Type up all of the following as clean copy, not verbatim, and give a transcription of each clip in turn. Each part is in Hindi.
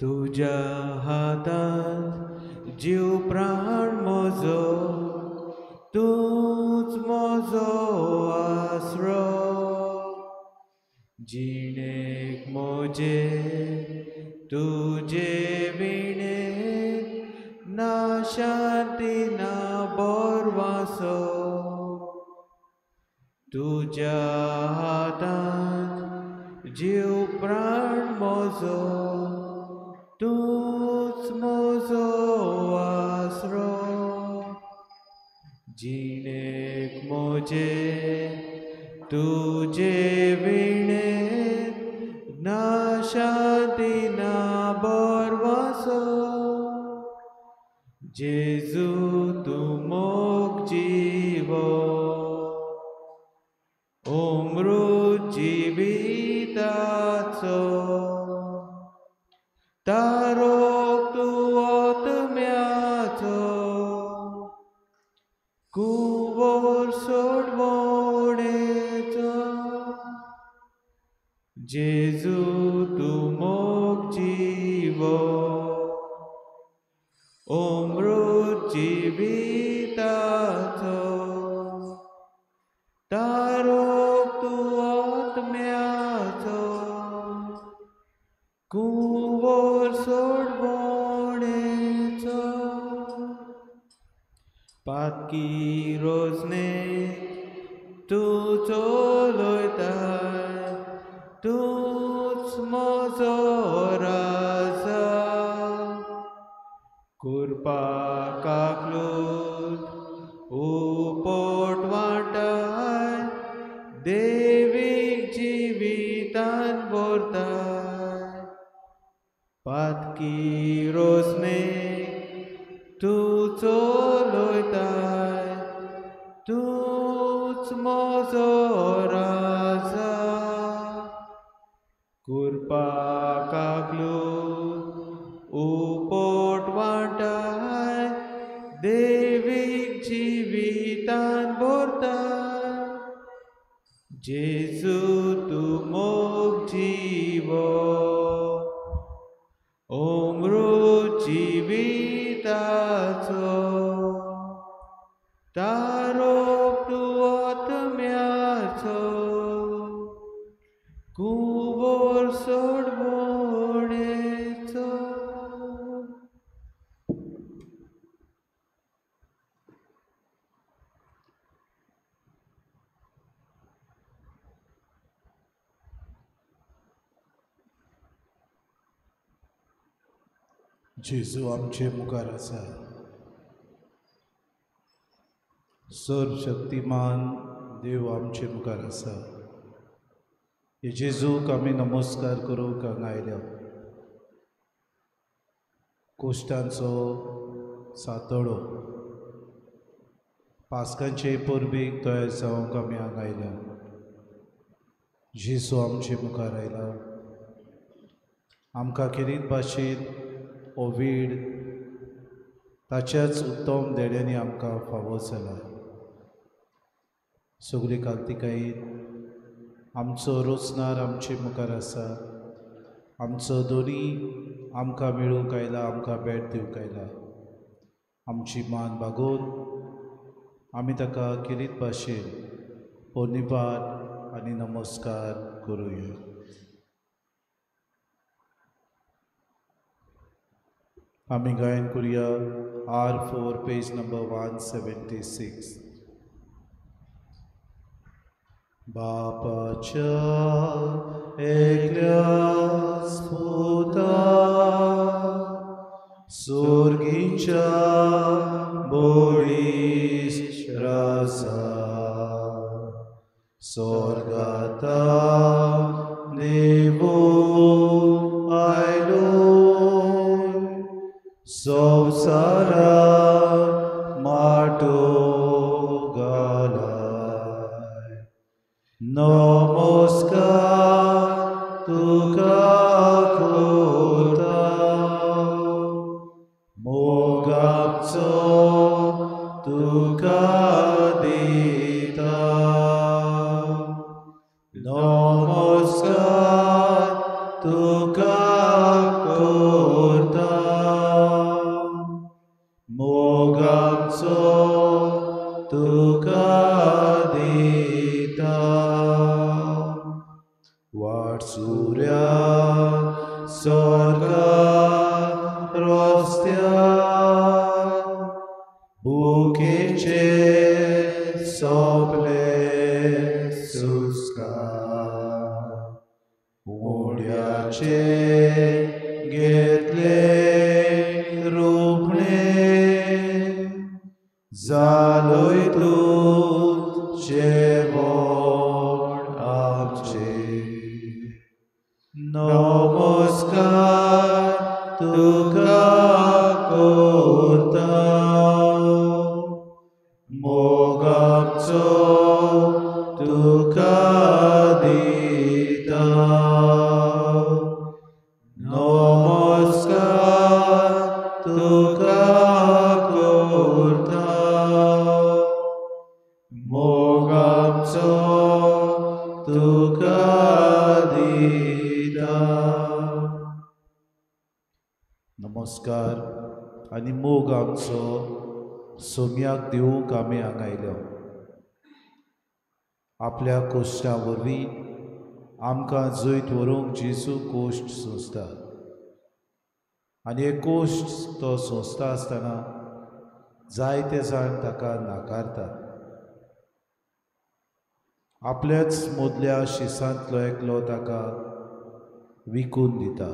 तुझ्या हातात जीव प्राण म्हजो, तूच म्हजो आसरो. जिणेक म्हजे तुजे विणेत ना शांती ना बोरवासो. तुझ्या हातांत जीव प्राण म्हजो, तूच म्हजो आसरो. जिणेक म्हजे तुजे विणेत ना शांती ना बोरवासो. जेजू तूं मोग जिवो, अमृत जिविताचो. तारोक तूं आत्म्याचो, कुंवर सोडवणेचो. जेजू तूं मोग जिवो, अमृत जिविताचो. तारोक तूं आत्म्याचो, कुंवर सोडवणेचो. पातकी रोजने तूं चलयताय, तूच म्हजो राजा. कुरपाक आकलून उपोट वांटाय, देवीक जिवितान भरताय. पातकी रोजने तूं चलयताय, तूच म्हजो राजा. कुरपाक आकलून उपोट वांटाय, देवीक जिवितान भरताय. जेजू तूं मोग जिवो, अमृत जिविताचो. तारोक तूं आत्म्याचो, कुंवर सोडवणेचो. जेजू आमचे मुखार आसा. सर्वशक्तिमान देव आमचे मुखार आसा. हे जेजूक आमी नमस्कार करूंक हांगा आयल्या. कोश्टांचो सातोडो पास्कांचे परबेक तयार जावंक आमी हांगा आयल्या. जेजू आमचे मुखार आयला. आमकां खेरीत भाशेन हो वेळ ताच्याच उत्तम देड्यांनी आमकां फावो जाला. सगळी कांतिकायेन आमचो रोसनार आमचे मुखार आसा. आमचो दोनी आमकां मेळूंक आयला, आमकां भेट दिवंक आयला. आमची मान बागोवन आमी ताका खेरीत भाशेन पोरनिपात आनी नमस्कार करुया. आमी गायन करुया R4 पेज नंबर 176. बापाच्या एकल्या स्पुता, सुर्गीच्या बोळीस राजा. स्वर्गाता देवो आयलो, संवसारा माटो घालाय. नमस्कार तुका करता, मोग आमचो तुका दिता. नमस्कार तुका करता, स्वर्गांत रोस्त्यार भुकेचे सोंपले सुस्कार उड्याचे घेतले रूपणे जालोय तूं जेवण आमचे नमस्कार तुका करता मोग आमचो तुका दिता नमस्कार तुका करता मोग आमचो तुका दिता नमस्कार आनी मोग आमचो सोम्याक दिवूंक आमी हांगा आयल्यो आपल्या कोश्टां वरवीं आमकां जैत व्हरूंक जेजू कोश्ट सोंसता आनी हे कोश्ट तो सोंसता आसतना जायते जाण ताका नाकारतात आपल्याच मोदल्या शिसांतलो एकलो ताका विकून दिता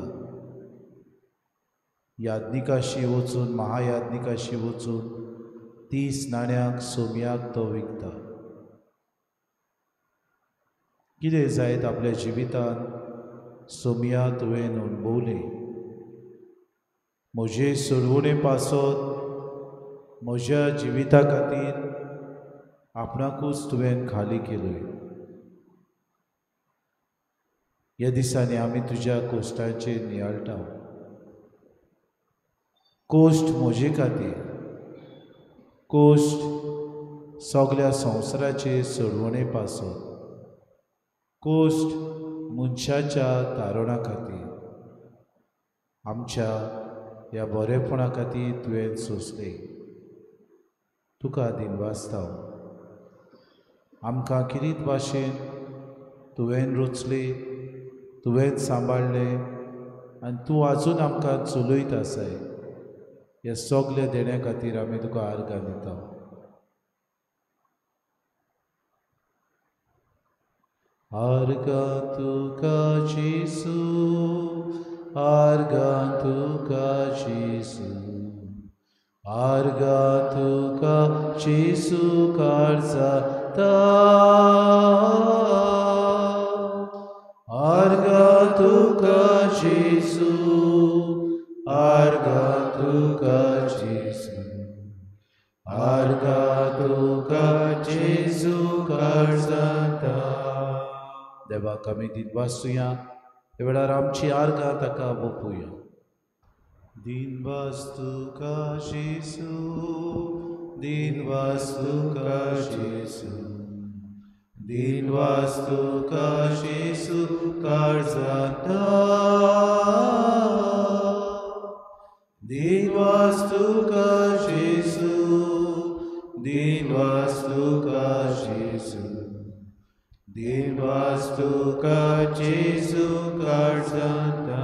याज्ञिकाशी वचून महायाज्ञिकाशी वचून 30 नाण्यांक सोम्याक तो विकता कितें जायत आपल्या जिवितांत सोम्या तुवें अणभवलें म्हजे सोडवणे पासत म्हज्या जिविता खातीर आपणाकूच तुवें खाली केलोय ह्या दिसांनी आमी तुज्या कोश्टांचेर नियाळटा कोश्ट म्हजे खातीर कोश्ट सगळ्या संवसाराचे सोडवणे पासत कोश्ट मनशाच्या तारणा खातीर आमच्या ह्या बरेपणा खातीर तुवें सोंसलें तुका दिनवासता आमकां किरीत भाशेन तुवें रचलें तुवें सांबाळलें आनी तूं आजून आमकां चलयत आसाय ह्या सगल्या देण्या खातीर आमी तुका आर्गां दिता आर्गां तुका जेजू आर्गां तुका जेजू आर्गां तुका जेजू काळजांता आर्गां तुका जेजू आर्गां तुका जेजू आर्गां तुका जेजू काळजांता देवाक आमी दिनवासुया हे वेळार आमची आर्गां ताका ओपुया दिनवास तुका जेजू दिनवास तुका जेजू दिनवास तुका जेजू काळजांता दिनवास तुका जेजू दिनवास तुका जेजू दिनवास तुका जेजू काळजांता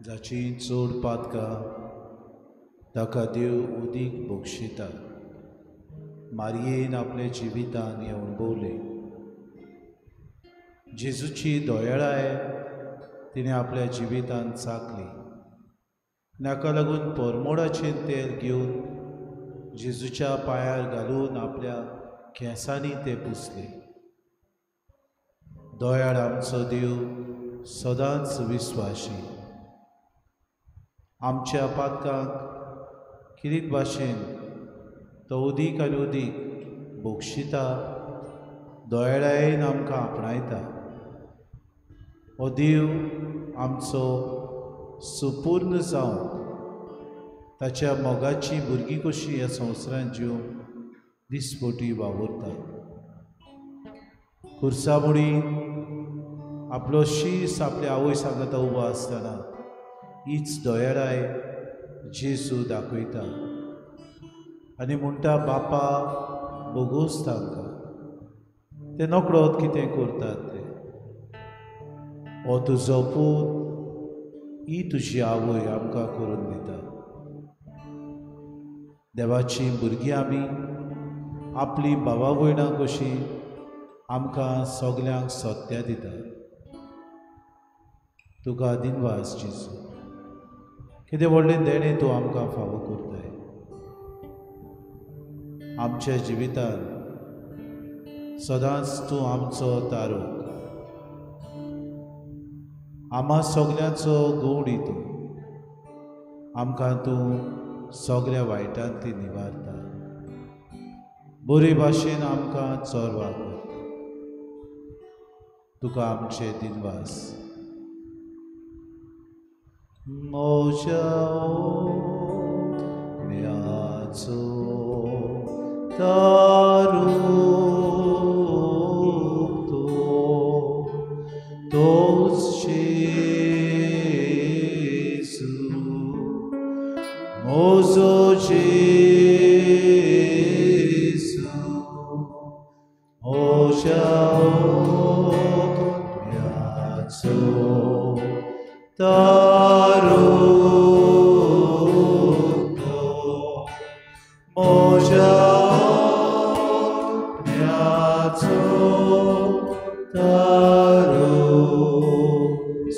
जाची चड पातकां ताका देव उदीक बक्षिता मारयेन आपले जिवितान हें अणभवलें जेजूची दोळाय तिणें आपल्या जिवितान चाखली नाका लागून परमोडाचें तेल घेवन जेजूच्या पांयार घालून आपल्या केंसांनी ते पुसले दोळाड आमचो देव सदांच विस्वाशी आमच्या पातकांक किरीत भाशेन तो उदीक आनी उदीक बक्षिता दोळायेन आमकां आपणायता हो देव आमचो सुपूर्ण जावन ताच्या मोगाची भुरगीं कशीं ह्या संवसारांत जिवन दिसपोटी वावुरता खुर्सामुडी आपलो शीस आपल्या आवय सांगता उबो आसतना हीच दोयेराय जेजू दाखयता आनी म्हणटा बापा बोगूस तांकां ते नकळत कितें करतात ते हो तुजो पूत ही तुजी आवय आमकां करून दिता देवाची भुरगीं आमी आपली भावा भयणां कशी आमकां सगल्यांक सत्या दिता तुका दिनवास जेजू कितें व्हडलें देणें तूं आमकां फावो करताय आमच्या जिवितांत सदांच तूं आमचो तारूक आम्हा सगल्यांचो गवडी तूं आमकां तूं सगल्या वायटांतली निवारता बरे भाशेन आमकां चोरवा करता तुका आमचे दिनवास म्हज्या म्याचो तारूक तोच जेजू म्हजो जेजू म्हज्या म्याचो तारूक म्हज्या म्याचो तारूक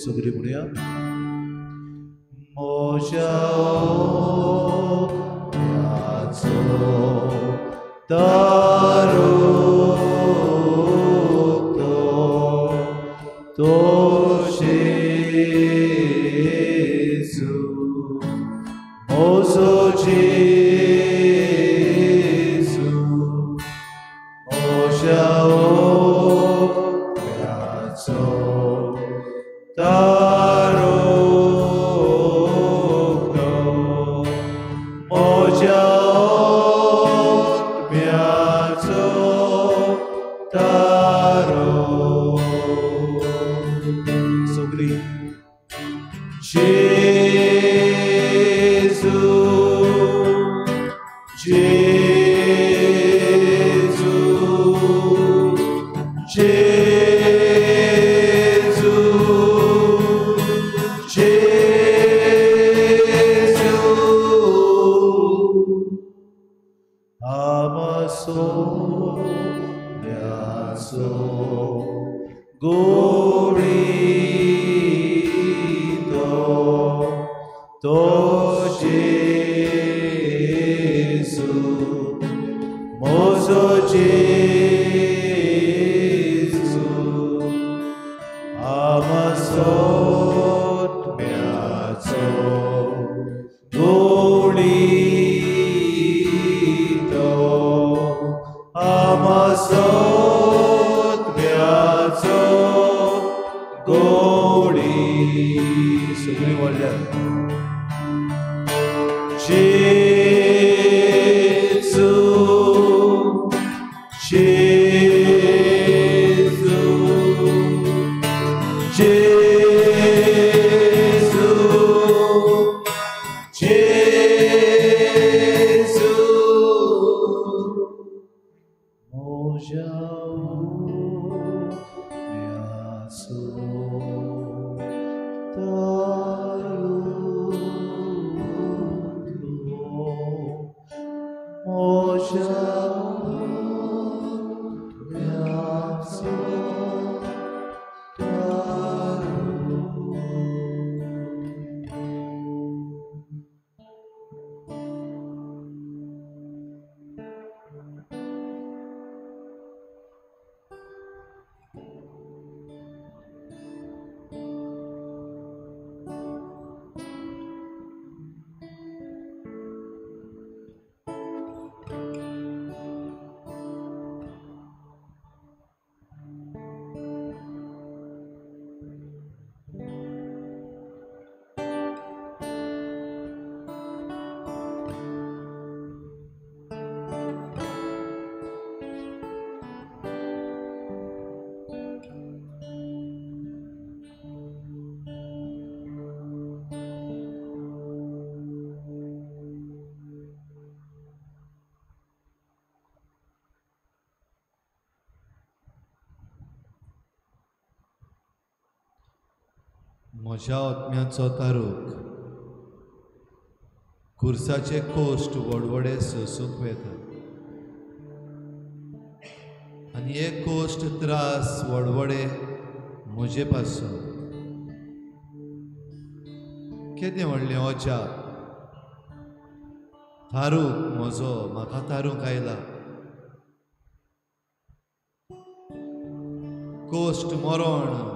सगळीं म्हणया म्हज्या म्याचो तारूक तो जेजू म्हजो जेजू म्हज्या म्याचो तारूक म्हज्या म्याचो तारूक सगळीं जेजू जेजू जेजू जेजू आमचो म्याचो तो जेजू म्हजो जेजू आमचो म्याचो गवळीतो आमचो म्याचो गवळी सगळीं व्हडल्यान जेजू जेजू जेजू जेजू म्हज्या म्याचो तारूक म्हज्या आत्म्याचो तारूक खुर्साचे कोश्ट व्हडवडे सोसूंक वेता आनी हे कोश्ट त्रास व्हडवडे म्हजे पासून केदें व्हडलें ओचा तारूक म्हजो म्हाका तारूंक आयला कोश्ट मरण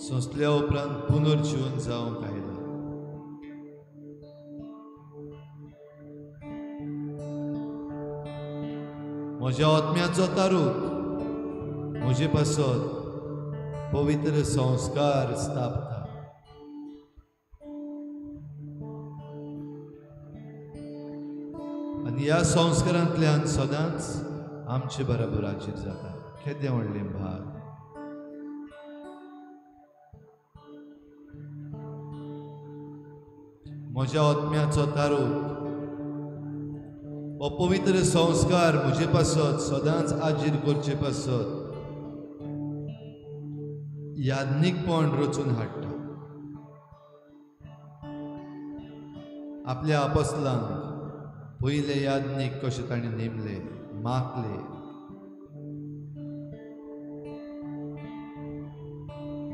सोंसल्या उपरांत पुनर्जीवन जावंक आयला म्हज्या आत्म्याचो तारूक म्हजे पासत पवित्र संस्कार स्थापता आनी ह्या संस्कारांतल्यान सदांच आमचे बराबराचेर जाता केदें व्हडलें भाग म्हज्या आत्म्याचो तारूक हो पवित्र संस्कार म्हजे पासत सदांच आजीर करचे पासत यादनीकपण रचून हाडटा आपल्या आपोस्तलांक पयले यादनीक कशें ताणें नेमले मागले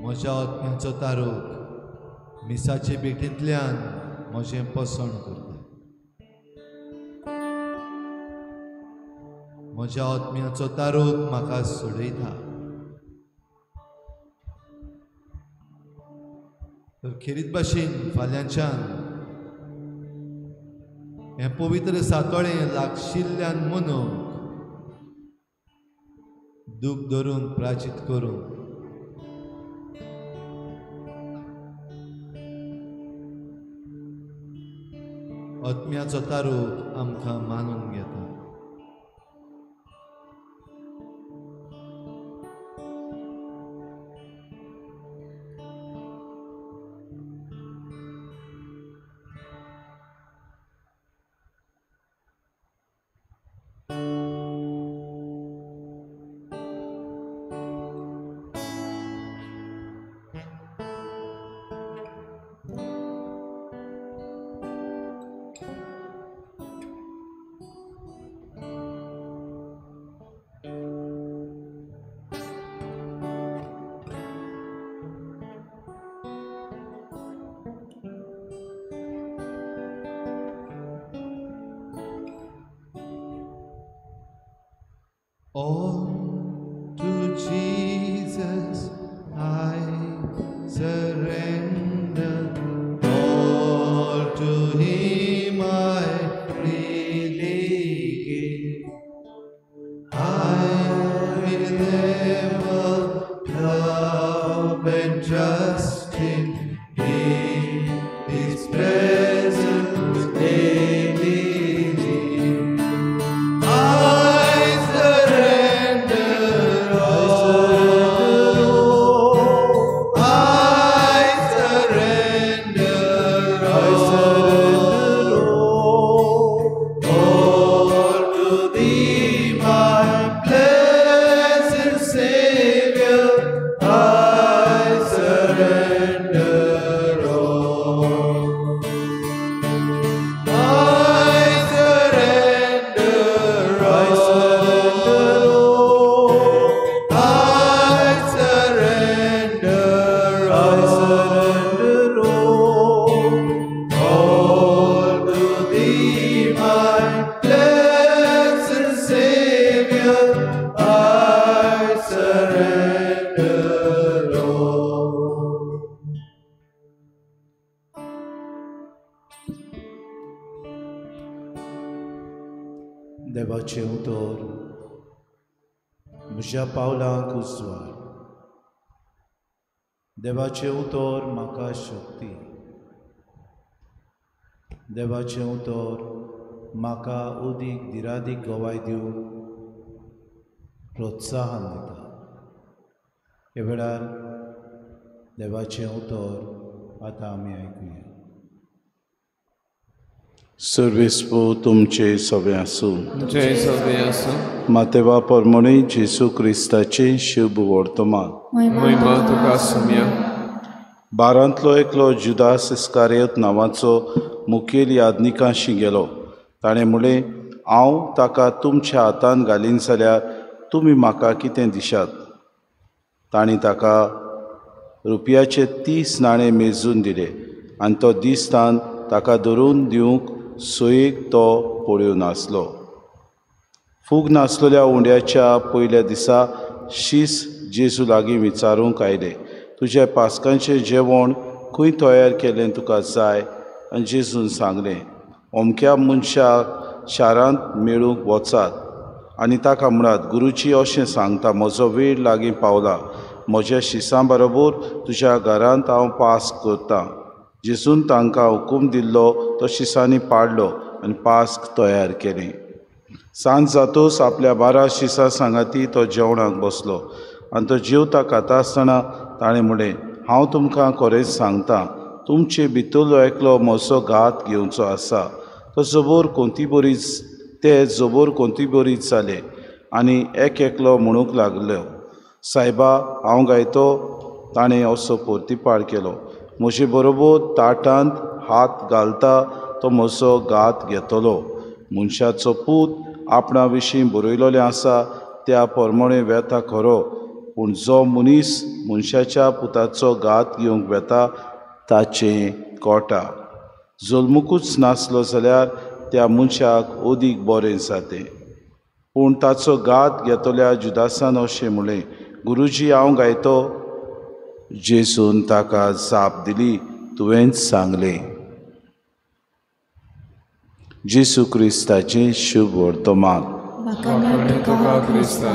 म्हज्या आत्म्याचो तारूक मिसाचे भेटींतल्यान म्हजें पसण करता म्हज्या आत्म्याचो तारूक म्हाका सोडयता तर खेरीत भाशेन फाल्यांच्यान हें पवित्र सातोळें लागशिल्ल्यान मनूंक दूख धरून प्राचीत करून आत्म्याचो तारूक आमकां मानून घेता All to Jesus I surrender, all to Him I freely give. I will never love and trust Him in His presence daily. देवाचे उतर म्हज्या पावलांक उजवाड देवाचे उतर म्हाका शक्ती देवाचे उतर म्हाका उदीक दिरादीक गोवाय दिवंक प्रोत्साहन दिता हे वेळार देवाचे उतर आतां आमी आयकुया सर्वेस्पो तुमचे सवे आसूं जय सगळे आसूं मातेवा परमणे जेसू क्रिस्ताचे शुभ वर्तमान महिमा तुका सुम्या बारांतलो एकलो जुदास इस्कारियोत नांवाचो मुखेल यादनिकांशी गेलो. ताणें म्हणलें, हांव ताका तुमच्या हातांत घालीन जाल्यार तुमी म्हाका कितें दिशात. तांणी ताका रुपयाचे 30 नाणे मेजून दिले आनी तो दिसतान ताका धरून दिवंक सोयेक तो पळोवन नासलो. फूग नासलेल्या उंड्याच्या पयल्या दिसा शीस जेजू लागीं विचारूंक आयले, तुजें पास्कांचें जेवण खंय तयार केलें तुका जाय? आनी जेजून सांगलें, अमक्या मनशाक शारांत मेळूंक वचात आनी ताका म्हणात, गुरुजी अशें सांगता, म्हजो वेळ लागीं पावला, म्हज्या शिसां बरोबर तुज्या घरांत हांव पास्क करतां. जेजून तांकां हुकूम दिल्लो तो शिसांनी पाळ्ळो आनी पास्क तयार केलें. सांज जातूच आपल्या 12 शिसां सांगाती तो जेवणाक बसलो आनी तो जेवता खाता आसतना ताणें म्हणलें, हांव तुमकां खरेंच सांगतां, तुमचे भितरलो एकलो म्हजो घात घेवचो आसा. तो जबोर कोंती बरीच जाले आनी एकलो म्हणूंक लागलो, सायबा हांव गायतो. ताणें असो परतीपाड केलो, म्हजे बरोबर ताटांत हात घालता तो म्हजो घात घेतलो. मनशाचो पूत आपणा विशीं बरयलोलें आसा त्या प्रमाणे वेता खरो, पूण जो मनीस मनशाच्या पुताचो घात घेवंक वेता ताचें कोटा. जल्मुकूच नासलो जाल्यार त्या मनशाक ओदीक बरें जातें. पूण ताचो घात घेतल्या जुदासान अशें म्हणलें, गुरुजी हांव गायतो. जेजून ताका जाप दिली, तुवेंच सांगलें. जेजू क्रिस्ताचें शुभ वर्तमान. तुका क्रिस्ता.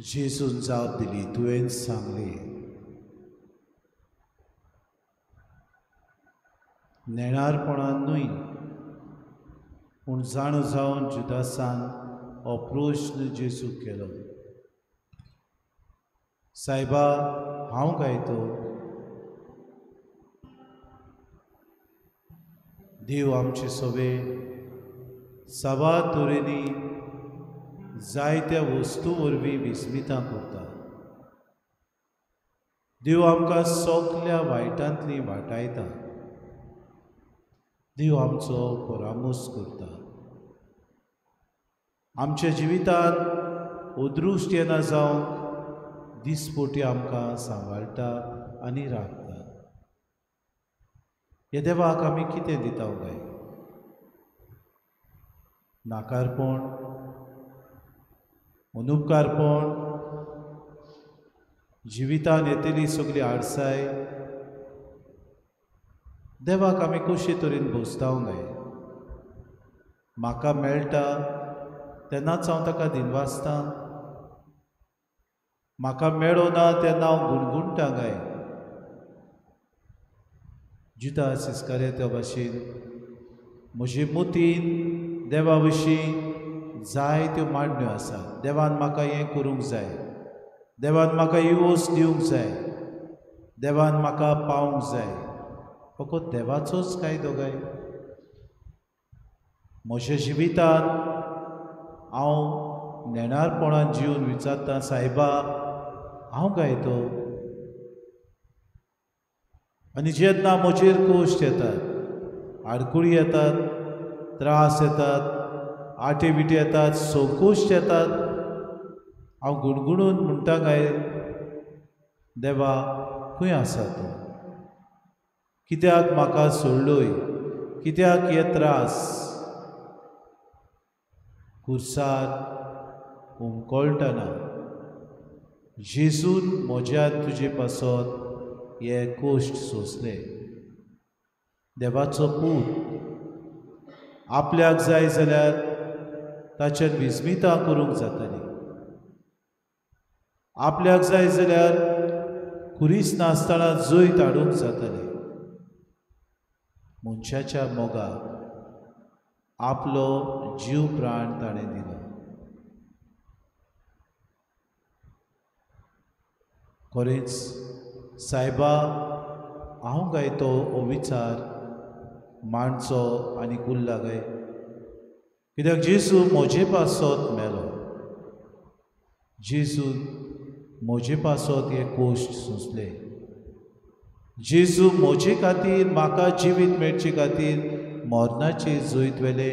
जेजून जाप दिली, तुवेंच सांगलें. नेणारपणान न्हय पूण जाणू जावन जुदासान हो प्रश्न जेजूक केलो, सायबा हांव गायतो. देव आमचे सवे साबार तरेनी जायत्या वस्तू वरवीं विस्मितां करता. देव आमकां सगल्या वायटांतली वाटायता. देव आमचो परामोस करता. आमच्या जिवितांत अदृश्ट येना जावंक दिसपोटी आमकां सांबाळटा आनी राखता. ह्या देवाक आमी कितें दिता काय? नाकारपण, अनुपकारपण, जिवितांत येतली सगळी आडसाय. देवाक आमी कशे तरेन भोसताव काय? म्हाका मेळटा तेन्नाच हांव ताका दिनवासतां. म्हाका मेळो ना तेन्ना हांव गुणगुणटां काय? जुदास इस्कारियोता भाशेन म्हजे मतीन देवा विशीं जायत्यो मांडण्यो आसात. देवान म्हाका हें करूंक जाय, देवान म्हाका ही वस्त दिवंक जाय, देवान म्हाका पावंक जाय. फकत देवाचोच कायदो काय? म्हज्या जिवितांत हांव नेणारपणान जिवन विचारतां, सायबा हांव गायतो. आनी जेन्ना म्हजेर कोश्ट येतात, आडकुळी येतात, त्रास येतात, आटे बिटे येतात, संकोश्ट येतात, हांव गुणगुणून म्हणटा काय, देवा खंय आसा तूं? कित्याक म्हाका सोडलोय? कित्याक हे त्रास? खुर्सार हुमकळटना जेजून म्हज्यान तुजे पासत हे कोश्ट सोंसले. देवाचो पूत आपल्याक जाय जाल्यार ताच्यान विस्मितां करूंक जाताली. आपल्याक जाय जाल्यार खुरीस नासतना जैत हाडूंक जातालें. मनशाच्या मोगाक आपलो जीव प्राण ताणें दिलो. खरेंच सायबा हांव गायतो हो विचार मांडचो आनी कुल्ला गाय, कित्याक जेजू म्हजे पासत मेलो. जेजून म्हजे पासत हे कोश्ट सोंसले. जेजू म्हजे खातीर म्हाका जिवीत मेळचे खातीर मरणाचे जैत वेले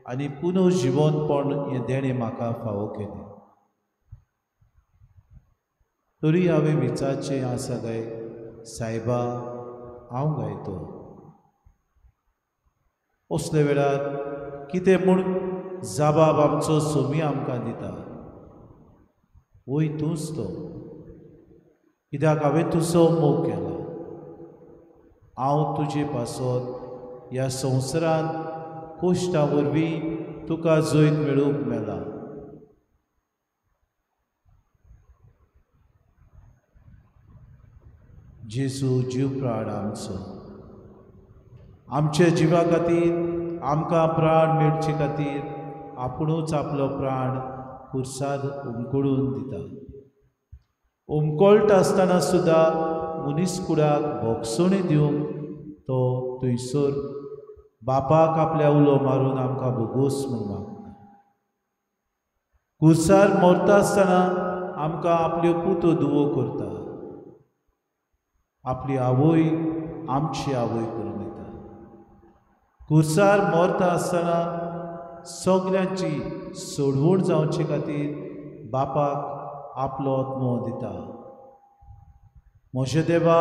आनी पुनर्जिवनपण हें देणें म्हाका फावो केलें. तरी हांवें विचारचें आसा काय, सायबा हांव गायतो. असले वेळार कितें म्हूण जबाब आमचो सोमी आमकां दिता? वय तूंच तो, कित्याक हांवें तुजो मोग केला. हांव तुजे पासत ह्या संवसारांत कोश्टा वरवीं तुका जैत मेळूंक मेला. जेजू जीव प्राण आमचो, आमच्या जिवा खातीर आमकां प्राण मेळचे खातीर आपुणूच आपलो प्राण खुर्साद उमकडून दिता. उमकळटा आसतना सुद्दां मनीसकुडाक भोगसणी दिवंक तो थंयसर बापाक आपल्या उलो मारून आमकां भोगोस म्हूण मागता. खुर्सार मरता आसतना आमकां आपल्यो पुतो दुवो करता. आपली आवय आमची आवय करून येता. खुर्सार मरता आसतना सगल्यांची सोडवण जावचे खातीर बापाक आपलो आत्मो दिता. म्हज्या देवा,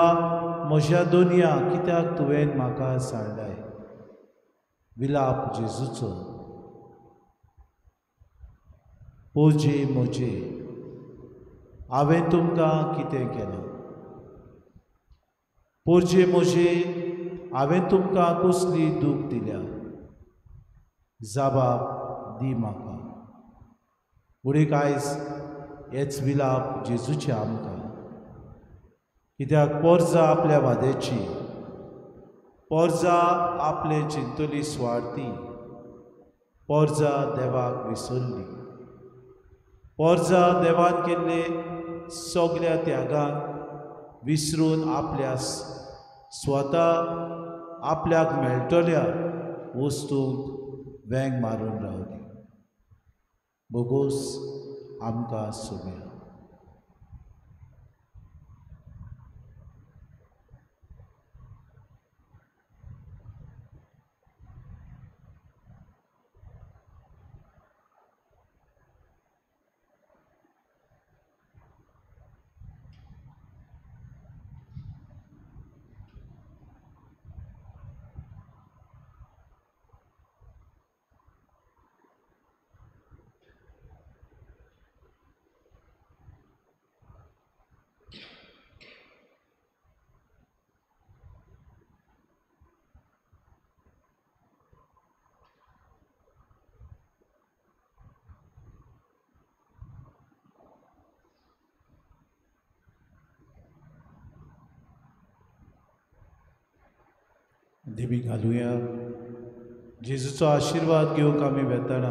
म्हज्या दोनया, कित्याक तुवें म्हाका सांडलाय. विलाप जेजूचो. पोजे म्हजे, हांवें तुमकां कितें केलां? पोरजे म्हजे, हांवें तुमकां कसली दूख दिल्या? जबाब दी म्हाका. उडीक आयज हेच विलाप जेजूचे आमकां. कित्याक पोरजां आपल्या वादेची, पोरजां आपले चिंतुली स्वार्थी, पोरजां देवाक विसरली, पोरजां देवान केल्ले सगळ्या त्यागांक विसरून आपल्या स्वता आपल्याक मेळटल्या वस्तूंक वेंग मारून रावली. भोगोस आमकां सोम्या. देवी घालुया. जेजूचो आशिर्वाद घेवंक आमी वेताना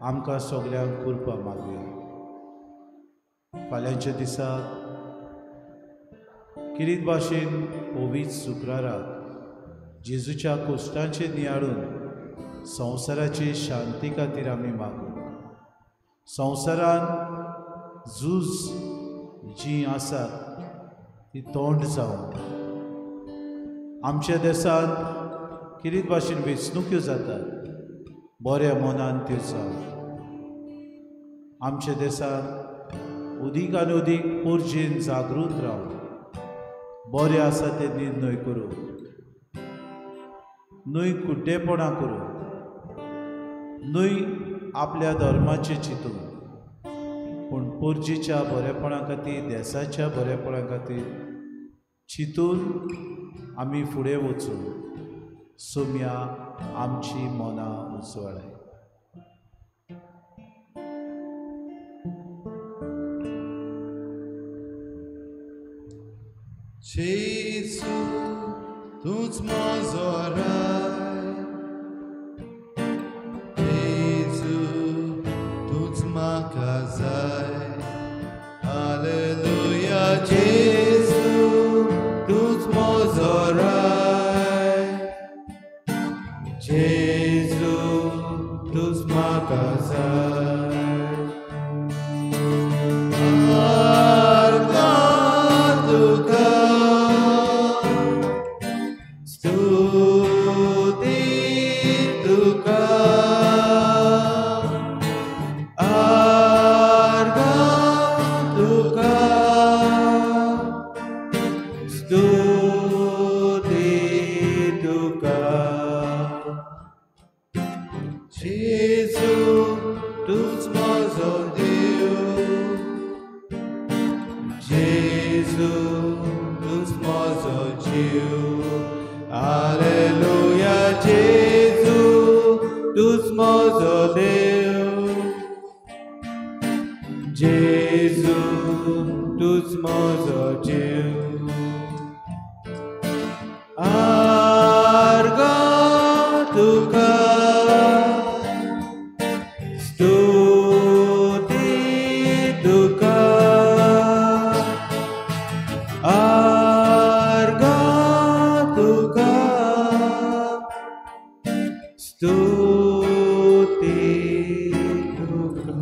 आमकां सगल्यांक कृपा मागुया. फाल्यांच्या दिसाक किरीत भाशेन ओवीच शुक्राराक जेजूच्या कोश्टांचेर नियाळून संवसाराचे शांती खातीर आमी मागू. संवसारान झूज जी आसात ती तोंड जावं. आमच्या देशांत किरीत भाशेन वेंचणुक्यो जातात, बऱ्या मनान त्यो जावं. आमच्या देशांत उदीक आनी उदीक पोरजेन जागृत रावन बरें आसा ते निर्णय करूं, न्हय कुड्डेपणां करूं, न्हय आपल्या धर्माचें चिंतून, पूण पोरजेच्या बरेपणा खातीर, देशाच्या बरेपणा खातीर चिंतून आमी फुडें वचूं. सोम्या आमची मनां उजवाडाय. जेजू तूंच म्हजो राय, जेजू तूंच म्हाका जाय. हालेलुया जेजू स्तुति तुका जेजू तूच माझो देव जेजू तूच माझो जीव हालेलुया जेजू तूच माझो देव जेजू तूच माझो जीव आर्गा तुका स्तुती तुका आर्गा तुका स्तुती तुका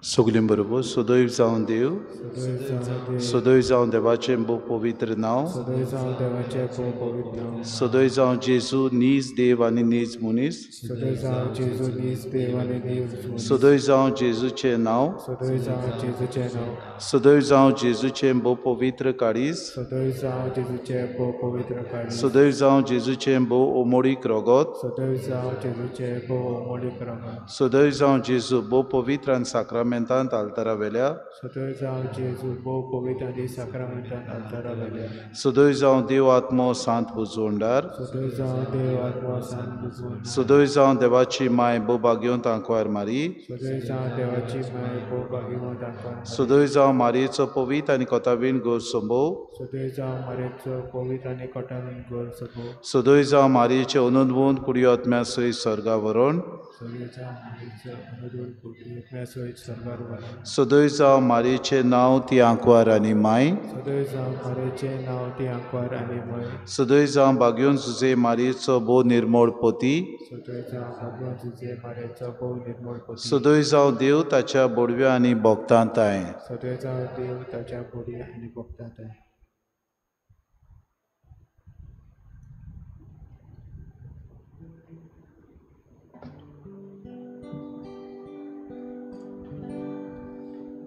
सगलीं बरोबर सदैव जावन देव सदैव जावन देवाचें भोव पवित्र नांव सदैव जावन देवाचें भोव पवित्र नांव सदैव जावन जेजू नीज देव आनी नीज मनीस सदैव जावन जेजू नीज देव आनी नीज मनीस सदैव जावन जेजूचें नांव सदैव जावन जेजूचें नांव सदैव जावन जेजूचें भोव पवित्र काळीज सदैव जावन जेजूचें भोव पवित्र काळीज सदैव जावन जेजूचें भोव ओमोडीक रगत सदैव जावन जेजूचें भोव मोडीक रगत सदैव जावन जेजू भोव पवित्र आनी साक्रामेंतांत आल्तारा वेल्या सदैव जावन जेजू भोव पवित्र आनी साक्रामेंतांत आल्तारा वेल्या सदैव जावन देव आत्मो सांत बुजवंडार सदैव जावन देव आत्मा सांत बुजवून सदैव जावन देवाची माय भोव भाग्यवंत आंकवार मारी सदैव जावन देवाची माय भोव भाग्यवंत आंकवार सदैव जावन मारयेचो पवित्र आनी कोताबीन गोर संभोव सदैव जावन मारयेचो पवित्र आनी कोटावीन गोर सभो सदैव जावन मारयेचे अनंतवंत कुडी आत्म्या सयत स्वर्गा व्हरोन सदैव जावन मारयेचो अनुदून पुट्या सयत स्वर्गार व्हरोन सदैव जावन मारयेचें नांव ती आंकवार आनी माय सदैव जावन मारयेचें नांव ती आंकवार आनी मय सदैव जावन भाग्यवंत सुजे मारयेचो भोव निर्मळ पोती सदैव जावन भगवान तुजे मारयेचो भोव निर्मळ पती सदैव जावन देव ताच्या बोडव्या आनी भोगतांत आय सदैव जावन देव ताच्या बोडी आनी भोगतात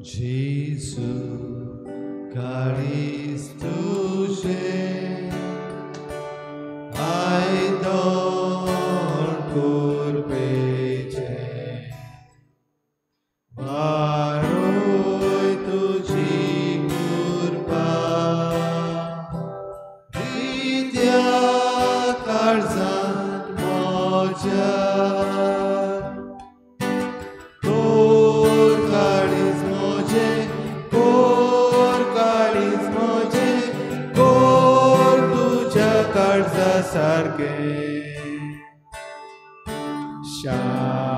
जेजू काळीज तुजें आयदन कुरपेचें वारोय तुजी कृपा विद्या काळजांत म्हज्या कोर काळीज म्हजें कोर काळीज म्हजें कोर तुज्या काळजा सारकें शांती